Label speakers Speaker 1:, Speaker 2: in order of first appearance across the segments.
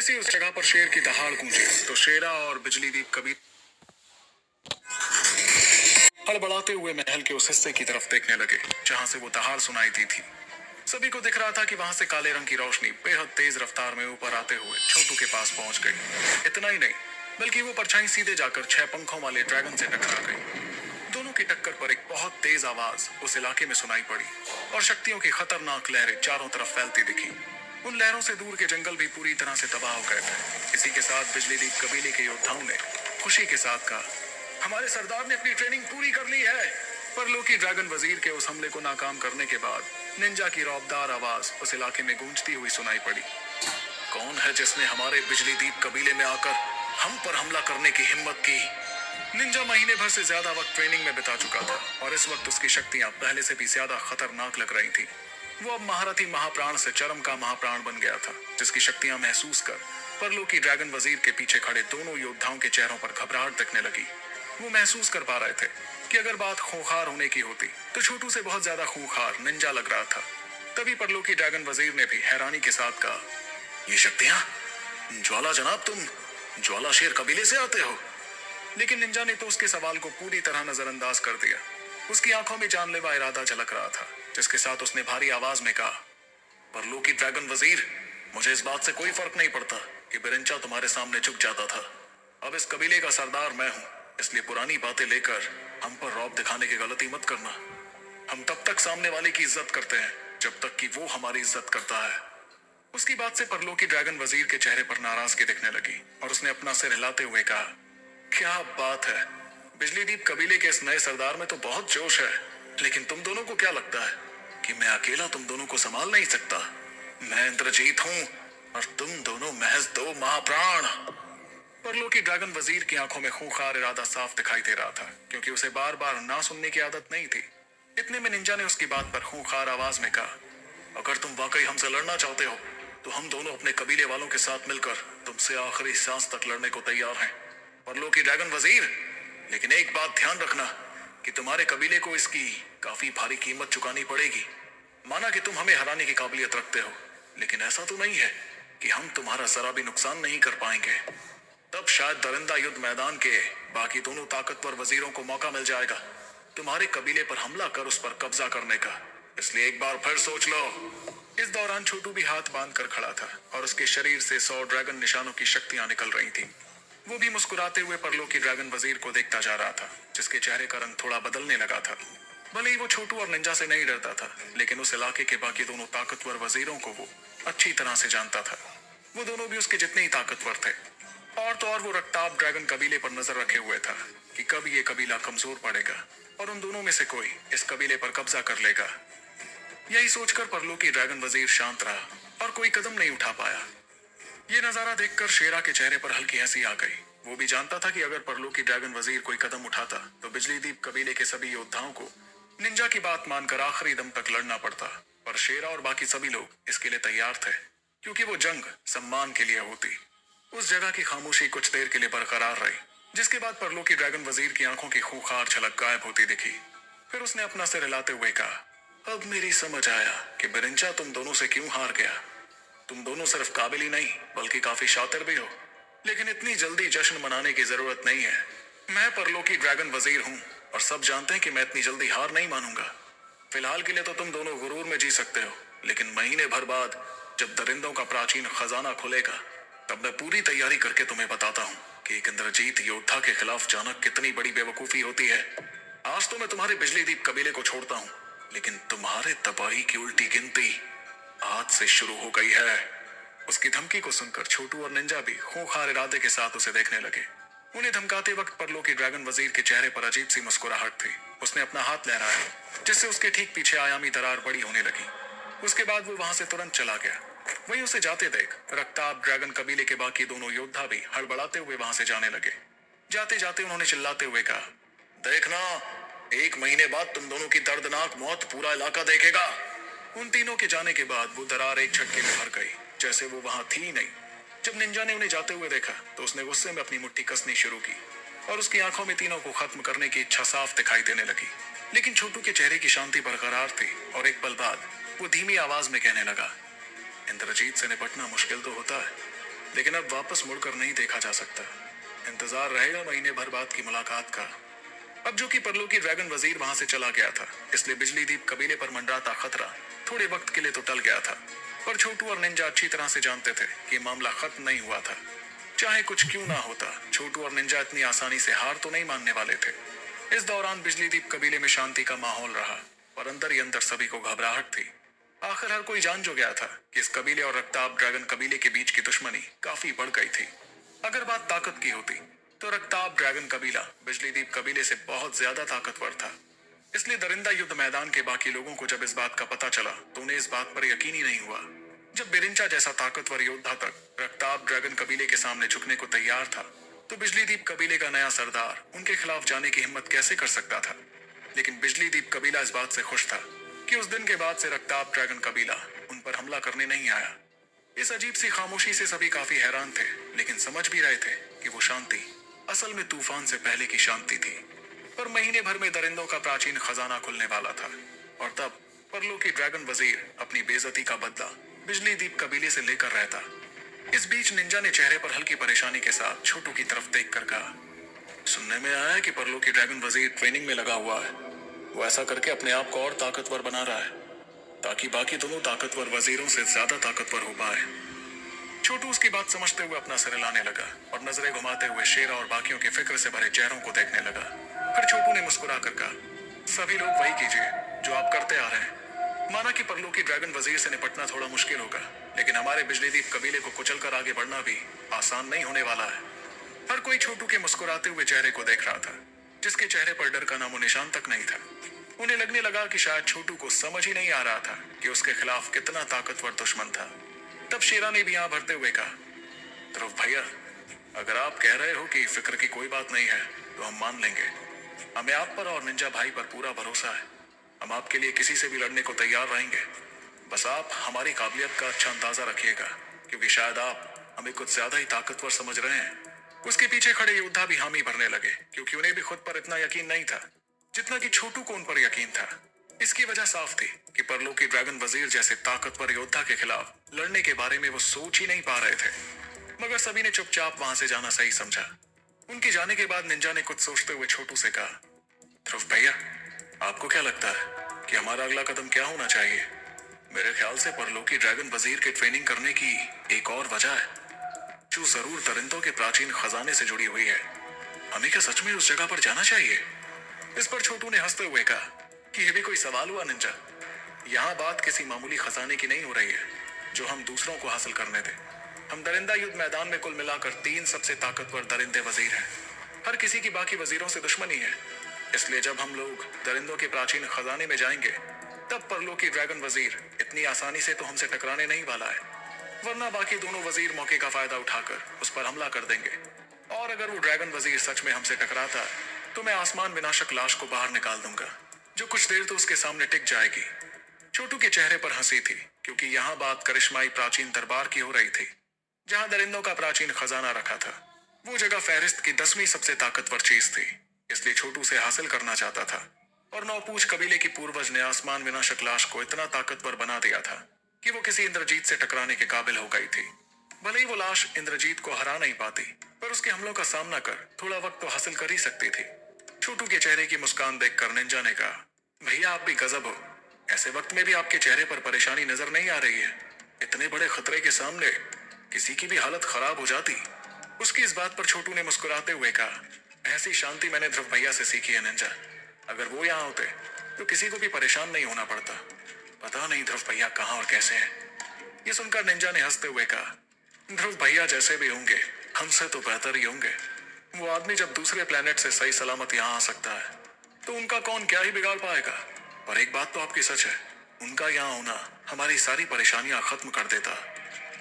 Speaker 1: जैसे ही उस जगह पर शेर की दहाड़ गूंजी तो शेरा और बिजलीदीप कभी हड़बड़ाते हुए महल के उस हिस्से की तरफ देखने लगे जहां से वो दहाड़ सुनाई दी थी। सभी को दिख रहा था कि वहां से काले रंग की रोशनी बेहद तेज रफ्तार में ऊपर आते हुए छोटू के पास पहुंच गई। इतना ही नहीं बल्कि वो परछाई सीधे जाकर 6 पंखों वाले ड्रैगन से टकरा गई। दोनों की टक्कर पर एक बहुत तेज आवाज उस इलाके में सुनाई पड़ी और शक्तियों की खतरनाक लहरें चारों तरफ फैलती दिखी। उन लहरों से दूर के जंगल भी पूरी तरह से तबाह हो गए थे। इसी के साथ बिजलीदीप कबीले के योद्धाओं ने खुशी के साथ कहा, हमारे सरदार ने अपनी ट्रेनिंग पूरी कर ली है। पर लोकी ड्रैगन वजीर के उस हमले को नाकाम करने के बाद निंजा की रौबदार आवाज उस इलाके में गूंजती हुई सुनाई पड़ी। कौन है जिसने हमारे बिजलीदीप कबीले में आकर हम पर हमला करने की हिम्मत की? निंजा महीने भर से ज्यादा वक्त ट्रेनिंग में बिता चुका था और इस वक्त उसकी शक्तियां पहले से भी ज्यादा खतरनाक लग रही थी। वो अब महारथी महाप्राण से चरम का महाप्राण बन गया था, जिसकी शक्तियां महसूस कर परलोकी ड्रैगन वजीर के पीछे खड़े दोनों योद्धाओं के चेहरों पर घबराहट दिखने लगी। वो महसूस कर पा रहे थे कि अगर बात खूंखार होने की होती तो छोटू से बहुत ज्यादा खूंखार निंजा लग रहा था। तभी परलोकी ड्रैगन वजीर ने भी हैरानी के साथ कहा, ये शक्तियां? ज्वाला जनाब, तुम ज्वाला शेर कबीले से आते हो? लेकिन निंजा ने तो उसके सवाल को पूरी तरह नजरअंदाज कर दिया। उसकी आंखों में जानलेवा इरादा झलक रहा था, जिसके साथ उसने भारी आवाज में कहा, परलोकी ड्रैगन वजीर, मुझे इस बात से कोई फर्क नहीं पड़ता कि बिरंचा तुम्हारे सामने झुक जाता था। अब इस कबीले का सरदार मैं हूं, इसलिए पुरानी बातें लेकर हम पर रौब दिखाने की गलती मत करना। हम तब तक सामने वाले की इज्जत करते हैं जब तक कि वो हमारी इज्जत करता है। उसकी बात से परलोकी ड्रैगन वजीर के चेहरे पर नाराजगी दिखने लगी और उसने अपना सिर हिलाते हुए कहा, क्या बात है, बिजलीदीप कबीले के इस नए सरदार में तो बहुत जोश है, लेकिन तुम दोनों को क्या लगता है कि मैं अकेला तुम दोनों को संभाल नहीं सकता? मैं इंद्रजीत हूं और तुम दोनों महज 2 महाप्राण। परलोकी ड्रैगन वजीर की आंखों में खूंखार इरादा साफ दिखाई दे रहा था, क्योंकि उसे बार बार ना सुनने की आदत नहीं थी। इतने में निंजा ने उसकी बात पर खूंखार आवाज में कहा, अगर तुम वाकई हमसे लड़ना चाहते हो तो हम दोनों अपने कबीले वालों के साथ मिलकर तुमसे आखिरी सांस तक लड़ने को तैयार हैं। परलोकी ड्रैगन वजीर, लेकिन एक बात ध्यान रखना कि तुम्हारे कबीले को इसकी काफी भारी कीमत चुकानी पड़ेगी। माना कि तुम हमें हराने की काबिलियत रखते हो, लेकिन ऐसा तो नहीं है कि हम तुम्हारा जरा भी नुकसान नहीं कर पाएंगे। तब शायद दरिंदा युद्ध मैदान के बाकी दोनों ताकतवर वजीरों को मौका मिल जाएगा तुम्हारे कबीले पर हमला कर उस पर कब्जा करने का। इसलिए एक बार फिर सोच लो। इस दौरान छोटू भी हाथ बांध कर खड़ा था और उसके शरीर से 100 ड्रैगन निशानों की शक्तियां निकल रही थी। वो भी मुस्कुराते हुए परलोकी ड्रैगन वजीर को देखता जा रहा था, जिसके चेहरे का रंग थोड़ा बदलने लगा था। भले ही वो छोटू और निंजा से नहीं डरता था, लेकिन उस इलाके के बाकी दोनों ताकतवर वजीरों को वो अच्छी तरह से जानता था। वो दोनों भी उसके जितने ही ताकतवर थे। और तो और वो रक्ताब ड्रैगन कबीले पर नजर रखे हुए था कि कब ये कबीला कमजोर पड़ेगा और उन दोनों में से कोई इस कबीले पर कब्जा कर लेगा। यही सोचकर परलोकी ड्रैगन वजीर शांत रहा और कोई कदम नहीं उठा पाया। ये नजारा देखकर शेरा के चेहरे पर हल्की हंसी आ गई। वो भी जानता था कि अगर परलोकी ड्रैगन वजीर कोई कदम उठाता तो बिजलीदीप कबीले के सभी योद्धाओं को निंजा की बात मानकर आखिरी दम तक लड़ना पड़ता। पर शेरा और बाकी सभी लोग इसके लिए तैयार थे, क्योंकि वो जंग सम्मान के लिए होती। उस जगह की खामोशी कुछ देर के लिए बरकरार रही, जिसके बाद परलोकी ड्रैगन वजीर की आंखों की खूंखार झलक गायब होती दिखी। फिर उसने अपना सिर हिलाते हुए कहा, अब मेरी समझ आया कि बिरंचा तुम दोनों से क्यों हार गया। तुम दोनों सिर्फ काबिल ही नहीं बल्कि काफी शातिर भी हो, लेकिन इतनी जल्दी जश्न मनाने की जरूरत नहीं है। मैं परलोकी ड्रैगन वजीर हूँ और सब जानते हैं कि मैं इतनी जल्दी हार नहीं मानूंगा। फिलहाल के लिए तो तुम दोनों गुरूर में जी सकते हो, लेकिन महीने भर बाद जब दरिंदों का प्राचीन खजाना खुलेगा तब मैं पूरी तैयारी करके तुम्हें बताता हूँ कि एक इंद्रजीत योद्धा के खिलाफ जाना कितनी बड़ी बेवकूफी होती है। आज तो मैं तुम्हारे बिजलीदीप कबीले को छोड़ता हूँ, लेकिन तुम्हारे तबाही की उल्टी गिनती आज से शुरू हो गई है। उसकी धमकी को सुनकर छोटू और निंजा भी खूंखार इरादे के साथ उसे देखने लगे। उन्हें धमकाते वक्त परलोकी ड्रैगन वजीर के चेहरे पर अजीब सी मुस्कुराहट थी। उसने अपना हाथ लहराया, जिससे उसके ठीक पीछे आयामी दरार बड़ी होने लगी। उसके बाद वो वहां से तुरंत चला गया। वहीं उसे जाते देख रक्ताब ड्रैगन कबीले के बाकी दोनों योद्धा भी हड़बड़ाते हुए वहां से जाने लगे। जाते जाते उन्होंने चिल्लाते हुए कहा, देखना, 1 महीने बाद तुम दोनों की दर्दनाक मौत पूरा इलाका देखेगा। उन तीनों के जाने के बाद वो दरार एक झटके में भर गई, जैसे वो वहां थी ही नहीं। जब निंजा ने उन्हें जाते हुए देखा तो उसने गुस्से में अपनी मुट्ठी कसनी शुरू की और उसकी आंखों में तीनों को खत्म करने की इच्छा साफ दिखाई देने लगी। लेकिन छोटू के चेहरे की शांति बरकरार थी और एक पल बाद वो धीमी आवाज में कहने लगा, इंद्रजीत से निपटना मुश्किल तो होता है, लेकिन अब वापस मुड़कर नहीं देखा जा सकता। इंतजार रहेगा महीने भर बाद की मुलाकात का। अब जो कि परलोकी ड्रैगन वजीर वहां से चला गया था, इसलिए बिजली दीप कबीले पर मंडराता खतरा थोड़े वक्त के लिए तो टल गया था। पर छोटू और निंजा अच्छी तरह से जानते थे कि मामला खत्म नहीं हुआ था। चाहे कुछ क्यों ना होता, छोटू और निंजा इतनी आसानी से हार तो नहीं मानने वाले थे। इस दौरान बिजली दीप कबीले में शांति का माहौल रहा, पर अंदर ही अंदर सभी को घबराहट थी। आखिर हर कोई जान जो गया था कि इस कबीले और रक्ताब ड्रैगन कबीले के बीच की दुश्मनी काफी बढ़ गई थी। अगर बात ताकत की होती तो रक्ताब ड्रैगन कबीला बिजली दीप कबीले से बहुत ज्यादा ताकतवर था। इसलिए दरिंदा युद्ध मैदान के बाकी लोगों को जब इस बात का पता चला तो उन्हें इस बात पर यकीन ही नहीं हुआ। जब बिरिंचा जैसा ताकतवर योद्धा तक रक्ताब ड्रैगन कबीले के सामने झुकने को तैयार था, तो बिजली दीप कबीले का नया सरदार उनके खिलाफ जाने की हिम्मत कैसे कर सकता था। लेकिन बिजली दीप कबीला इस बात से खुश था कि उस दिन के बाद से रक्ताब ड्रैगन कबीला उन पर हमला करने नहीं आया। इस अजीब सी खामोशी से सभी काफी हैरान थे, लेकिन समझ भी रहे थे कि वो शांति असल में तूफान से पहले की शांति थी। पर महीने भर में दरिंदों का प्राचीन खजाना खुलने वाला था, और तब परलोकी ड्रैगन वजीर अपनी बेइज्जती का बदला बिजली दीप कबीले से लेकर रहता। इस बीच निंजा ने चेहरे पर हल्की परेशानी के साथ छोटू की तरफ देखकर कहा, सुनने में आया है कि परलोकी ड्रैगन वजीर ट्रेनिंग में लगा हुआ है। वो ऐसा करके अपने आप को और ताकतवर बना रहा है ताकि बाकी दोनों ताकतवर वजीरों से ज्यादा ताकतवर हो पाए। छोटू उसकी बात समझते हुए अपना सिर हिलाने लगा और नजरें घुमाते हुए शेरा और बाकियों के फिक्र से भरे चेहरों को देखने लगा। फिर छोटू ने मुस्कुरा कर कहा, सभी लोग वही कीजिए जो आप करते आ रहे हैं। माना कि परलोकी ड्रैगन वजीर से निपटना थोड़ा मुश्किल होगा, लेकिन हमारे बिजली दीप कबीले को कुचलकर आगे बढ़ना भी आसान नहीं होने वाला है। हर कोई छोटू के मुस्कुराते हुए चेहरे को देख रहा था, जिसके चेहरे पर डर का नामो निशान तक नहीं था। उन्हें लगने लगा कि शायद छोटू को समझ ही नहीं आ रहा था कि उसके खिलाफ कितना ताकतवर दुश्मन था। तब शेरा ने भी आंख भरते हुए कहा, ध्रुव भैया, अगर आप कह रहे हो कि फिक्र की कोई बात नहीं है तो हम मान लेंगे। हमें आप पर और निंजा भाई पर पूरा भरोसा है। हम आपके लिए किसी से भी लड़ने को तैयार रहेंगे। बस आप हमारी काबिलियत का अच्छा अंदाजा रखिएगा, क्योंकि शायद आप हमें कुछ ज्यादा ही ताकतवर समझ रहे हैं। उसके पीछे खड़े योद्धा भी हामी भरने लगे, क्योंकि उन्हें भी खुद पर इतना यकीन नहीं था जितना कि छोटू को उन पर यकीन था। इसकी वजह साफ थी कि परलोकी ड्रैगन वजीर जैसे ताकतवर योद्धा के खिलाफ लड़ने के बारे में वो सोच ही नहीं पा रहे थे। मगर सभी ने चुपचाप वहां से जाना सही समझा। उनके जाने के बाद निंजा ने कुछ सोचते हुए छोटू से कहा, ध्रुव भैया, आपको क्या लगता है कि हमारा अगला कदम क्या होना चाहिए? मेरे ख्याल से परलोकी ड्रैगन वजीर के ट्रेनिंग करने की एक और वजह है, जो जरूर दरिंदों के प्राचीन खजाने से जुड़ी हुई है। हमें क्या सच में उस जगह पर जाना चाहिए? इस पर छोटू ने हंसते हुए कहा कि यह भी कोई सवाल हुआ निंजा। यहाँ बात किसी मामूली खजाने की नहीं हो रही है जो हम दूसरों को हासिल करने दें। हम दरिंदा युद्ध मैदान में कुल मिलाकर 3 सबसे ताकतवर दरिंदे वजीर हैं। हर किसी की बाकी वजीरों से दुश्मनी है। इसलिए जब हम लोग दरिंदों के प्राचीन खजाने में जाएंगे, तब परलोकी ड्रैगन वजीर इतनी आसानी से तो हमसे टकराने नहीं वाला है, वरना बाकी दोनों वजीर मौके का फायदा उठाकर उस पर हमला कर देंगे। और अगर वो ड्रैगन वजीर सच में हमसे टकराता है तो मैं आसमान विनाशक लाश को बाहर निकाल दूंगा, जो कुछ देर तो उसके सामने टिक जाएगी। छोटू के चेहरे पर हंसी थी, क्योंकि यहाँ बात करिश्माई प्राचीन दरबार की हो रही थी, जहाँ दरिंदों का प्राचीन खजाना रखा था। वो जगह फहरिस्त की 10वीं सबसे ताकतवर चीज थी, इसलिए छोटू से हासिल करना चाहता था। और नौपूछ कबीले की पूर्वज ने आसमान विनाशक लाश को इतना ताकतवर बना दिया था कि वो किसी इंद्रजीत से टकराने के काबिल हो गई थी। भले ही वो लाश इंद्रजीत को हरा नहीं पाती, पर उसके हमलों का सामना कर थोड़ा वक्त तो हासिल कर ही सकती थी। छोटू के चेहरे की मुस्कान देखकर निंजा ने कहा, भैया आप भी गजब हो। ऐसे वक्त में भी आपके चेहरे पर परेशानी नजर नहीं आ रही है। इतने बड़े खतरे के सामने किसी की भी हालत खराब हो जाती। उसकी इस बात पर छोटू ने मुस्कुराते हुए कहा, ऐसी शांति मैंने ध्रुव भैया से सीखी है निंजा। अगर वो यहाँ होते तो किसी को भी परेशान नहीं होना पड़ता। पता नहीं ध्रुव भैया कहाँ और कैसे हैं। ये सुनकर निंजा ने हंसते हुए कहा, ध्रुव भैया जैसे भी होंगे हमसे तो बेहतर ही होंगे। वो आदमी जब दूसरे प्लेनेट से सही सलामत यहाँ आ सकता है तो उनका कौन क्या ही बिगाड़ पाएगा। पर एक बात तो आपकी सच है, उनका यहाँ होना हमारी सारी परेशानियां खत्म कर देता।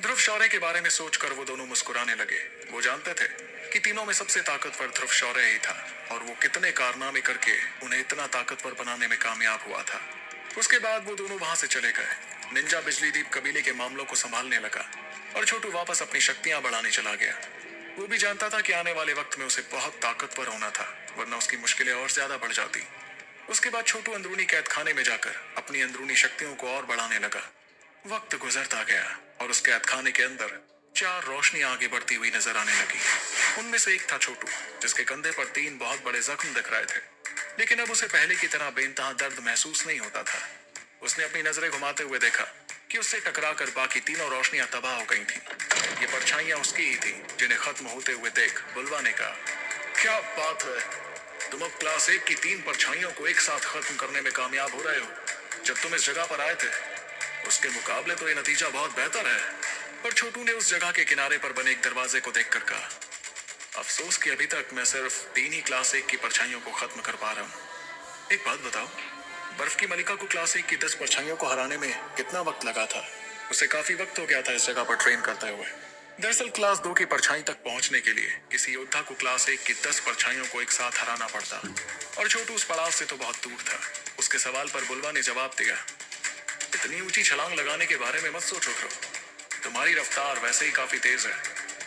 Speaker 1: ध्रुव शौर्य के बारे में सोचकर वो दोनों मुस्कुराने लगे। वो जानते थे कि तीनों में सबसे ताकतवर ध्रुव शौर्य ही था, और वो कितने कारनामे करके उन्हें इतना ताकतवर बनाने में कामयाब हुआ था। उसके बाद वो दोनों वहां से चले गए। निंजा बिजली दीप कबीले के मामलों को संभालने लगा और छोटू वापस अपनी शक्तियां बढ़ाने चला गया। वो भी जानता था कि आने वाले वक्त में उसे बहुत ताकतवर होना था, वरना उसकी मुश्किलें और ज्यादा बढ़ जाती। उसके बाद छोटू अंदरूनी कैद खाने में जाकर अपनी अंदरूनी शक्तियों को और बढ़ाने लगा। वक्त गुजरता गया और उस कैद खाने के अंदर चार रोशनी आगे बढ़ती हुई नजर आने लगी। उनमें से एक था छोटू, जिसके कंधे पर तीन बहुत बड़े जख्म दिख रहे थे, लेकिन अब उसे पहले की तरह बेइंतहा दर्द महसूस नहीं होता था। उसने अपनी नजरें घुमाते हुए देखा कि उससे टकराकर बाकी तीनों रोशनियां तबाह हो गई थीं। ये परछाइयां उसकी ही थीं, जिन्हें खत्म होते हुए देख बुलवा ने कहा, क्या बात है, तुम अब क्लास 1 की 3 परछाइयों को एक साथ खत्म करने में कामयाब हो रहे हो। जब तुम इस जगह पर आए थे, उसके मुकाबले तो ये नतीजा बहुत बेहतर है। पर छोटू ने उस जगह के किनारे पर बने एक दरवाजे को देखकर कहा, अफसोस कि अभी तक मैं सिर्फ 3 ही क्लास 1 की परछाइयों को खत्म कर पा रहा हूँ। एक बात बताओ, बर्फ की मलिका को क्लास 1 की 10 परछाइयों को हराने में कितना वक्त लगा था? उसे काफी वक्त हो गया था इस जगह पर ट्रेन करते हुए। दरअसल क्लास 2 की परछाई तक पहुंचने के लिए किसी योद्धा को क्लास 1 की 10 परछाइयों को एक साथ हराना पड़ता, और छोटू उस पड़ाव से तो बहुत दूर था। उसके सवाल पर बुलवा ने जवाब दिया, इतनी ऊंची छलांग लगाने के बारे में मत सोचो करो, तुम्हारी रफ्तार वैसे ही काफी तेज है।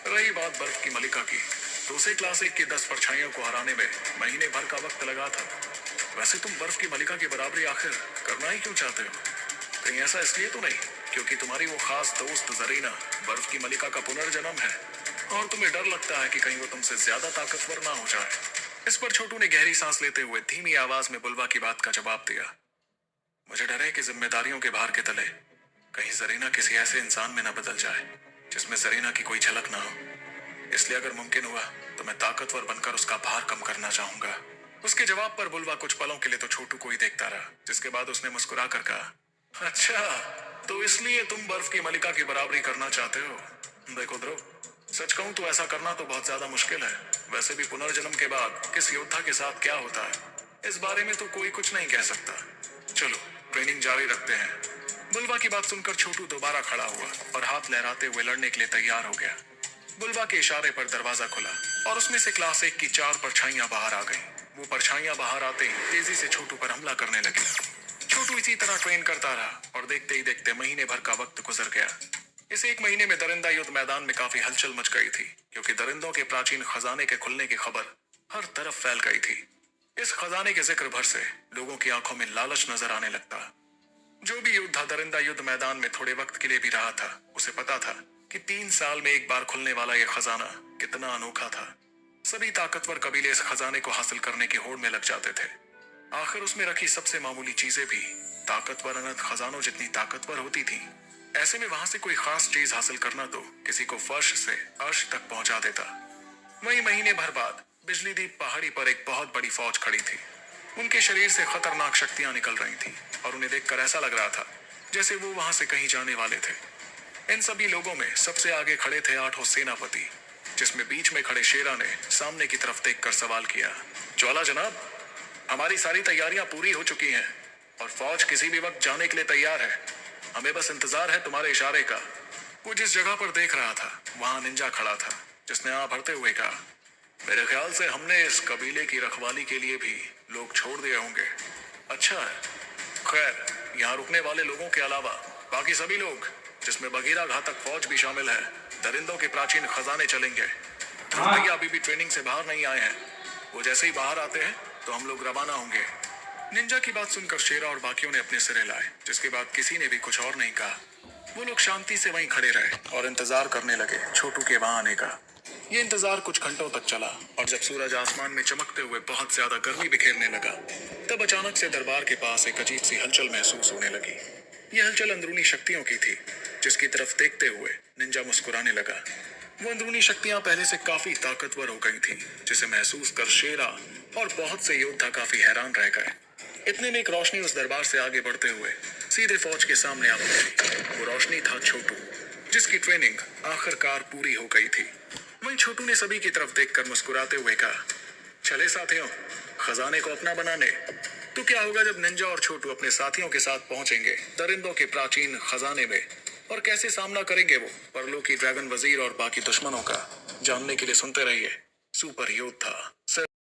Speaker 1: रही बात बर्फ की मलिका की, तो उसे क्लास 1 की 10 परछाइयों को हराने में महीने भर का वक्त लगा था। वैसे तुम बर्फ की मलिका की बराबरी आखिर करना ही क्यों चाहते हो? कहीं ऐसा इसलिए तो नहीं क्योंकि तुम्हारी वो खास दोस्त जरीना बर्फ की मलिका का पुनर्जन्म है, और तुम्हें डर लगता है कि कहीं वो तुमसे ज्यादा ताकतवर ना हो जाए? इस पर छोटू ने गहरी सांस लेते हुए धीमी आवाज में बुलवा की बात का जवाब दिया, मुझे डर है कि जिम्मेदारियों के भार के तले कहीं जरीना किसी ऐसे इंसान में न बदल जाए जिसमें जरीना की कोई झलक ना हो। इसलिए अगर मुमकिन हुआ तो मैं ताकतवर बनकर उसका भार कम करना चाहूंगा। उसके जवाब पर बुलवा कुछ पलों के लिए तो छोटू को ही देखता रहा, जिसके बाद उसने मुस्कुरा कर कहा, अच्छा, तो इसलिए तुम बर्फ की मलिका की बराबरी करना चाहते हो? देखो ध्रुव, सच कहूं तो ऐसा करना तो बहुत ज्यादा मुश्किल है। वैसे भी पुनर्जन्म के बाद किस योद्धा के साथ क्या होता है, इस बारे में तो कोई कुछ नहीं कह सकता। चलो ट्रेनिंग जारी रखते हैं। बुलवा की बात सुनकर छोटू दोबारा खड़ा हुआ और हाथ लहराते हुए लड़ने के लिए तैयार हो गया। बुलवा के इशारे पर दरवाजा खुला और उसमें से क्लास 1 की 4 परछाइयां बाहर आ गईं। वो परछाइयां बाहर आते ही तेजी से छोटू पर हमला करने लगी। छोटू इसी तरह ट्रेन करता रहा और देखते ही देखते महीने भर का वक्त गुजर गया। इस एक महीने में दरिंदा युद्ध मैदान में काफी हलचल मच गई थी, क्योंकि दरिंदों के प्राचीन खजाने के खुलने की खबर हर तरफ फैल गई थी। इस खजाने के जिक्र भर से लोगों की आंखों में लालच नजर आने लगता। जो भी योद्धा दरिंदा युद्ध मैदान में थोड़े वक्त के लिए भी रहा था, उसे पता था कि 3 साल में एक बार खुलने वाला यह खजाना कितना अनोखा था। सभी ताकतवर कबीले इस खजाने को हासिल करने की होड़ में लग जाते थे। आखिर उसमें रखी सबसे मामूली चीजें भी ताकतवर अनंत खजानों जितनी ताकतवर होती थी। ऐसे में वहां से कोई खास चीज हासिल करना तो किसी को फर्श से अर्श तक पहुंचा देता। वहीं महीने भर बाद बिजली दीप पहाड़ी पर एक बहुत बड़ी फौज खड़ी थी। उनके शरीर से खतरनाक शक्तियां निकल रही थी और उन्हें देखकर ऐसा लग रहा था जैसे वो वहां से कहीं जाने वाले थे। इन सभी लोगों में सबसे आगे खड़े थे 8 सेनापति, जिसमें बीच में खड़े शेरा ने सामने की तरफ देखकर सवाल किया, ज्वाला जनाब, हमारी सारी तैयारियां पूरी हो चुकी हैं और फौज किसी भी वक्त जाने के लिए तैयार है। हमें बस इंतजार है तुम्हारे इशारे का। वो जिस जगह पर देख रहा था वहां निंजा खड़ा था, जिसने आ भरते हुए कहा, मेरे ख्याल से हमने इस कबीले की रखवाली के लिए भी लोग छोड़ दिए होंगे। अच्छा है, खैर यहाँ रुकने वाले लोगों के अलावा बाकी सभी लोग, जिसमें बगीरा घातक फौज भी शामिल है, दरिंदों के प्राचीन खजाने चलेंगे। ध्रुव भैया अभी भी ट्रेनिंग से बाहर नहीं आए हैं, वो जैसे ही बाहर आते हैं तो हम लोग रवाना होंगे। निंजा की बात सुनकर शेरा और बाकियों ने अपने सिरे लाए, जिसके बाद किसी ने भी कुछ और नहीं कहा। वो लोग शांति से वहीं खड़े रहे और इंतजार करने लगे छोटू के वहां आने का। ये इंतजार कुछ घंटों तक चला और जब सूरज आसमान में चमकते हुए बहुत ज्यादा गर्मी बिखेरने लगा, तब अचानक से दरबार के पास एक अजीब सी हलचल महसूस होने लगी। यह हलचल अंदरूनी शक्तियों की थी, जिसकी तरफ देखते हुए निंजा मुस्कुराने लगा। वो अंदरूनी शक्तियां पहले से काफी ताकतवर हो गई थी, जिसे महसूस कर शेरा और बहुत से योद्धा काफी हैरान रह गए। इतने में एक रोशनी उस दरबार से आगे बढ़ते हुए सीधे फौज के सामने आ पहुंची। वो रोशनी था छोटू, जिसकी ट्रेनिंग आखिरकार पूरी हो गई थी। वहीं छोटू ने सभी की तरफ देखकर मुस्कुराते हुए कहा, चले साथियों, खजाने को अपना बनाने। तो क्या होगा जब निंजा और छोटू अपने साथियों के साथ पहुंचेंगे दरिंदों के प्राचीन खजाने में, और कैसे सामना करेंगे वो परलोकी ड्रैगन वजीर और बाकी दुश्मनों का, जानने के लिए सुनते रहिए सुपर योद्धा।